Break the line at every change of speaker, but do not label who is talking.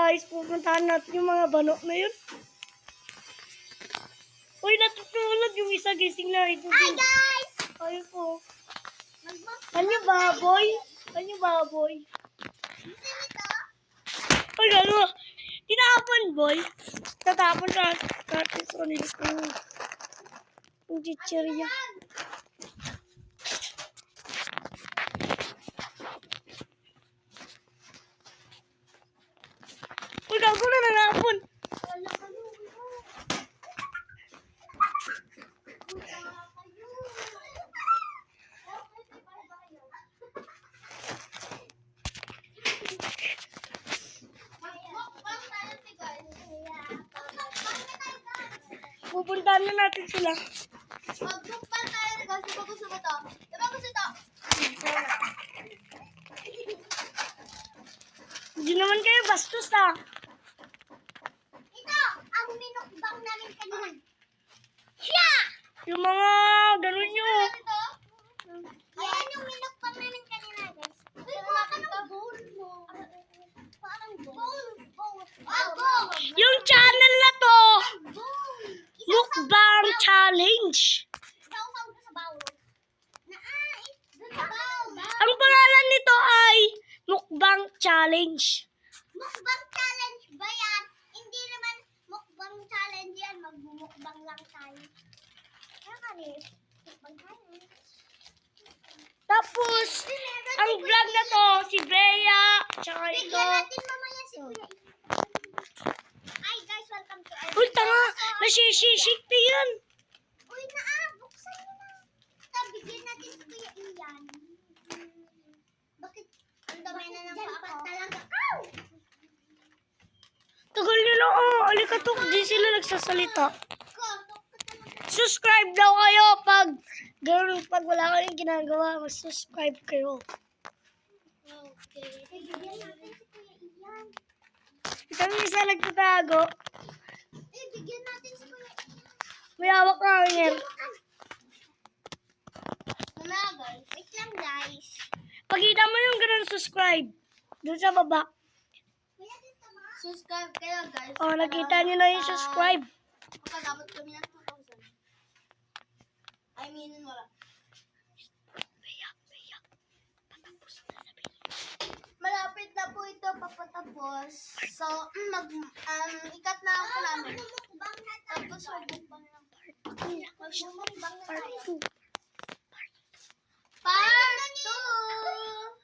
guys, pupuntahan natin yung mga banok na yun. Uy, natutulog yung isa, gising na.
Hi guys!
Ayun po. Kanyo baboy? Kanyo baboy? Uy, gano. Tinapon, boy. Tatapon na natin sa kanila yung chichirya. Uy, gago na nanapon. Pupuntahan na natin sila.
Mag-bookpan tayo na guys. Diba gusto mo to? Diba gusto to?
Hindi naman kayo bastos ah.
Ito! Ang minukbang namin kanina. Yeah!
Yung mga ganun nyo.
Ito? Ayan yung minukbang namin kanina guys. Uy, kuha ka ng bowl mo. Parang bowl. Bowl.
Yung channel na to,
Bowl.
Mukbang Challenge.
Sausaw ka sa bowl. Doon sa bowl.
Ang pangalan nito ay Mukbang Challenge.
Mukbang challenge ba yan? Hindi naman mukbang challenge yan. Magmumukbang lang tayo. Kaya kami, mukbang challenge.
Tapos, ang vlog na to, si Bea, tsaka ito.
Bigyan natin mamaya si Kuya. Hi guys, welcome to our
Uy, tanga, nasisisik pa yan.
Uy, buksan mo na. Bigyan natin si Kuya Ian. Bakit? Ang dami na ng paa talaga. Ow!
Tagal nila, alikatok, di sila nagsasalita. Subscribe daw kayo pag wala kayong ginagawa, mag-subscribe kayo.
Okay. Bigyan natin si Kuya Ian.
Ito yung isa nagtatago.
Bigyan natin si Kuya Ian.
May hawak na hanger.
Wala guys. Wait lang guys.
Pagkita mo yung ganun subscribe. Doon sa baba.
Subscribe kayo guys.
Oh, nakita nyo na yung subscribe.
Makadabot kami ng 2,000. I mean, wala.
Patapos na sabihin.
Malapit na po ito papatapos. So, ikat na ako namin. Tapos magbukbang lang. Magbukbang na
Part
tayo.
2.
Part 2!